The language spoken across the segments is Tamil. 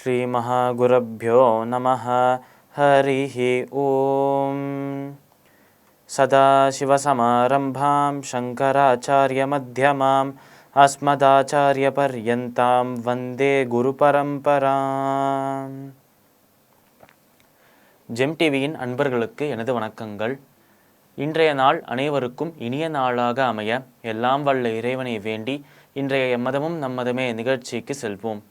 श्रीमहागुरुभ्यो नमः। हरिः ओम्। सदाशिवसमारम्भां शङ्कराचार्यमध्यमाम् अस्मदाचार्यपर्यन्तां वन्दे குருபரம்பராம். ஜெம் டிவியின் அன்பர்களுக்கு எனது வணக்கங்கள். இன்றைய நாள் அனைவருக்கும் இனிய நாளாக அமைய எல்லாம் வல்ல இறைவனை வேண்டி இன்றைய எம்மதமும் நம்மதமே நிகழ்ச்சிக்கு செல்வோம்.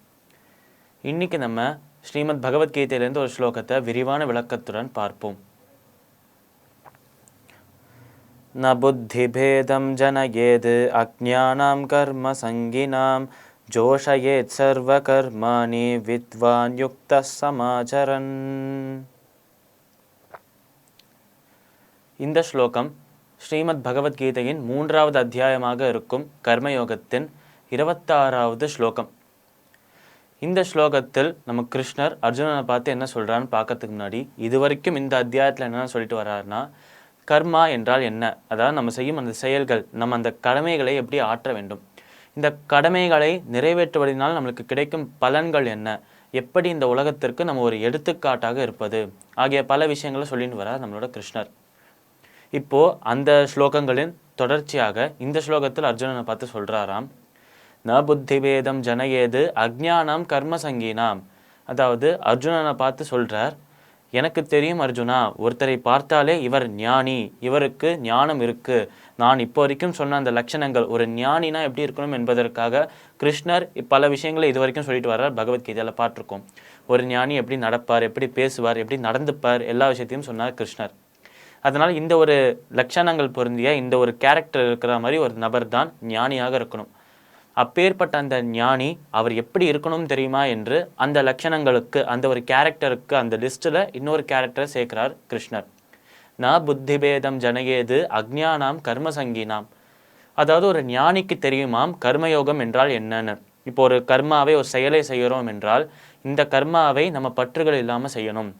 இன்னைக்கு நம்ம ஸ்ரீமத் பகவத்கீதையிலிருந்து ஒரு ஸ்லோகத்தை விரிவான விளக்கத்துடன் பார்ப்போம். ந புத்தி பேதம் ஜனயேத் அஜ்ஞானாம் கர்ம சங்கினாம் ஜோஷயேத் சர்வ கர்மாணி வித்வான் யுக்த சமாச்சரன். இந்த ஸ்லோகம் ஸ்ரீமத் பகவத்கீதையின் 3வது அத்தியாயமாக இருக்கும் கர்மயோகத்தின் 26வது ஸ்லோகம். இந்த ஸ்லோகத்தில் நம்ம கிருஷ்ணர் அர்ஜுனனை பார்த்து என்ன சொல்கிறான்னு பார்க்கறதுக்கு முன்னாடி இதுவரைக்கும் இந்த அத்தியாயத்தில் என்ன சொல்லிட்டு வர்றாருன்னா, கர்மா என்றால் என்ன, அதாவது நம்ம செய்யும் அந்த செயல்கள், நம்ம அந்த கடமைகளை எப்படி ஆற்ற வேண்டும், இந்த கடமைகளை நிறைவேற்றுவதனால் நம்மளுக்கு கிடைக்கும் பலன்கள் என்ன, எப்படி இந்த உலகத்திற்கு நம்ம ஒரு எடுத்துக்காட்டாக இருப்பது ஆகிய பல விஷயங்களை சொல்லிட்டு வர்றார் நம்மளோட கிருஷ்ணர். இப்போது அந்த ஸ்லோகங்களின் தொடர்ச்சியாக இந்த ஸ்லோகத்தில் அர்ஜுனனை பார்த்து சொல்கிறாராம், ந புத்தி பேதம் ஜனயேது அஜ்ஞானம் கர்ம சங்கீனாம். அதாவது அர்ஜுனனை பார்த்து சொல்கிறார், எனக்கு தெரியும் அர்ஜுனா, ஒருத்தரை பார்த்தாலே இவர் ஞானி, இவருக்கு ஞானம் இருக்குது. நான் இப்போ வரைக்கும் சொன்ன அந்த லட்சணங்கள், ஒரு ஞானினா எப்படி இருக்கணும் என்பதற்காக கிருஷ்ணர் பல விஷயங்களை இது வரைக்கும் சொல்லிட்டு வர்றார். பகவத்கீதையில் பார்த்துருக்கோம். ஒரு ஞானி எப்படி நடப்பார், எப்படி பேசுவார், எப்படி நடந்துப்பார், எல்லா விஷயத்தையும் சொன்னார் கிருஷ்ணர். அதனால் இந்த ஒரு லட்சணங்கள் பொருந்திய இந்த ஒரு கேரக்டர் இருக்கிற மாதிரி ஒரு நபர் தான் ஞானியாக இருக்கணும். அப்பேற்பட்ட அந்த ஞானி அவர் எப்படி இருக்கணும் தெரியுமா என்று அந்த லட்சணங்களுக்கு, அந்த ஒரு கேரக்டருக்கு, அந்த லிஸ்ட்டில் இன்னொரு கேரக்டரை சேர்க்கிறார் கிருஷ்ணர். ந புத்தி பேதம் ஜனயேது அஜ்ஞானாம் கர்ம சங்கீனாம். அதாவது ஒரு ஞானிக்கு தெரியுமாம் கர்மயோகம் என்றால் என்னன்னு. இப்போ ஒரு கர்மாவை, ஒரு செயலை செய்கிறோம் என்றால் இந்த கர்மாவை நம்ம பற்றுகள் இல்லாமல் செய்யணும்,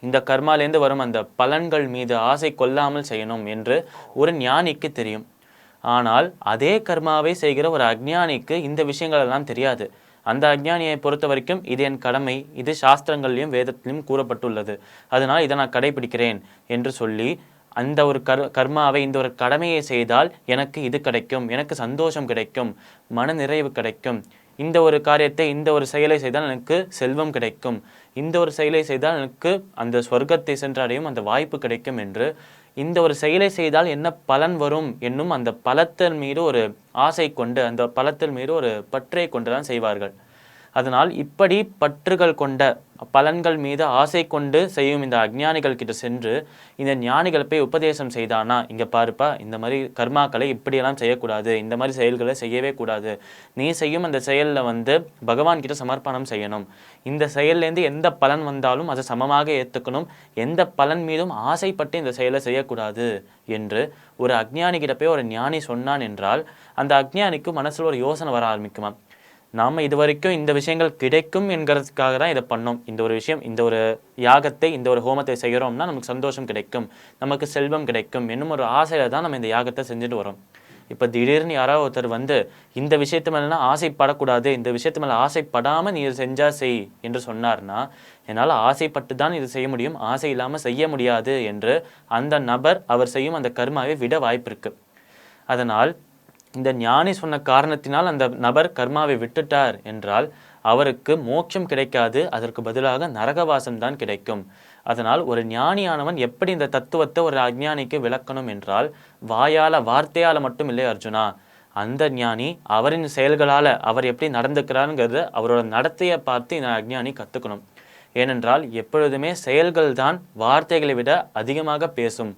இந்த கர்மாலேருந்து வரும் அந்த பலன்கள் மீது ஆசை கொள்ளாமல் செய்யணும் என்று ஒரு ஞானிக்கு தெரியும். ஆனால் அதே கர்மாவை செய்கிற ஒரு அஜ்ஞானிக்கு இந்த விஷயங்கள் எல்லாம் தெரியாது. அந்த அஜ்ஞானியை பொறுத்த வரைக்கும் இது என் கடமை, இது சாஸ்திரங்கள்லையும் வேதத்திலையும் கூறப்பட்டுள்ளது, அதனால் இதை நான் கடைபிடிக்கிறேன் என்று சொல்லி அந்த ஒரு கர்மாவை, இந்த ஒரு கடமையை செய்தால் எனக்கு இது கிடைக்கும், எனக்கு சந்தோஷம் கிடைக்கும், மன நிறைவு கிடைக்கும், இந்த ஒரு காரியத்தை, இந்த ஒரு செயலை செய்தால் எனக்கு செல்வம் கிடைக்கும், இந்த ஒரு செயலை செய்தால் எனக்கு அந்த ஸ்வர்க்கத்தை சென்றடையும் அந்த வாய்ப்பு கிடைக்கும் என்று இந்த ஒரு செயலை செய்தால் என்ன பலன் வரும் என்னும் அந்த பலத்தின் மீது ஒரு ஆசை கொண்டு, அந்த பலத்தின் மீது ஒரு பற்றை கொண்டு தான் செய்வார்கள். அதனால் இப்படி பற்றுகள் கொண்ட, பலன்கள் மீது ஆசை கொண்டு செய்யும் இந்த அஜ்ஞானிகள் கிட்ட சென்று இந்த ஞானிகள் போய் உபதேசம் செய்தானா, இங்கே பாருப்பா, இந்த மாதிரி கர்மாக்களை இப்படியெல்லாம் செய்யக்கூடாது, இந்த மாதிரி செயல்களை செய்யவே கூடாது, நீ செய்யும் அந்த செயலில் பகவான் கிட்ட சமர்ப்பணம் செய்யணும், இந்த செயல்லேருந்து எந்த பலன் வந்தாலும் அதை சமமாக ஏற்றுக்கணும், எந்த பலன் மீதும் ஆசைப்பட்டு இந்த செயலை செய்யக்கூடாது என்று ஒரு அஜ்ஞானிகிட்ட போய் ஒரு ஞானி சொன்னான் என்றால் அந்த அஜ்ஞானிக்கு மனசில் ஒரு யோசனை வர ஆரம்பிக்குமா, நாம் இது வரைக்கும் இந்த விஷயங்கள் கிடைக்கும் என்கிறதுக்காக தான் இதை பண்ணோம், இந்த ஒரு விஷயம், இந்த ஒரு யாகத்தை, இந்த ஒரு ஹோமத்தை செய்கிறோம்னா நமக்கு சந்தோஷம் கிடைக்கும், நமக்கு செல்வம் கிடைக்கும் என்னும் ஒரு ஆசையில் தான் நம்ம இந்த யாகத்தை செஞ்சுட்டு வரோம். இப்போ திடீர்னு யாராவது ஒருத்தர் இந்த விஷயத்து மேலாம் ஆசைப்படக்கூடாது, இந்த விஷயத்து மேலே ஆசைப்படாமல் நீ செஞ்சா செய் என்று சொன்னார்னா, என்னால் ஆசைப்பட்டு தான் இது செய்ய முடியும், ஆசை இல்லாமல் செய்ய முடியாது என்று அந்த நபர் அவர் செய்யும் அந்த கர்மாவை விட வாய்ப்பு இருக்குது. அதனால் இந்த ஞானி சொன்ன காரணத்தினால் அந்த நபர் கர்மாவை விட்டுட்டார் என்றால் அவருக்கு மோட்சம் கிடைக்காது, அதற்கு பதிலாக நரகவாசம் தான் கிடைக்கும். அதனால் ஒரு ஞானியானவன் எப்படி இந்த தத்துவத்தை ஒரு அஜ்ஞானிக்கு விளக்கணும் என்றால் வாயால், வார்த்தையால் மட்டும் இல்லை அர்ஜுனா, அந்த ஞானி அவரின் செயல்களால் அவர் எப்படி நடந்துக்கிறாருங்கிறது அவரோட நடத்தையை பார்த்து இந்த அஜ்ஞானி கற்றுக்கணும். ஏனென்றால் எப்பொழுதுமே செயல்கள் தான் வார்த்தைகளை விட அதிகமாக பேசும்.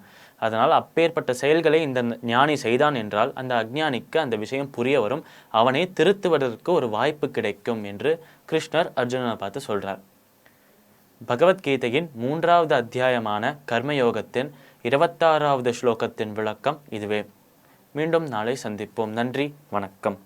அதனால் அப்பேற்பட்ட செயல்களை இந்த ஞானி செய்தான் என்றால் அந்த அஜ்ஞானிக்கு அந்த விஷயம் புரிய வரும், அவனை திருத்துவதற்கு ஒரு வாய்ப்பு கிடைக்கும் என்று கிருஷ்ணர் அர்ஜுனனை பார்த்து சொல்கிறார். பகவத்கீதையின் 3வது அத்தியாயமான கர்மயோகத்தின் 26வது ஸ்லோகத்தின் விளக்கம் இதுவே. மீண்டும் நாளை சந்திப்போம். நன்றி, வணக்கம்.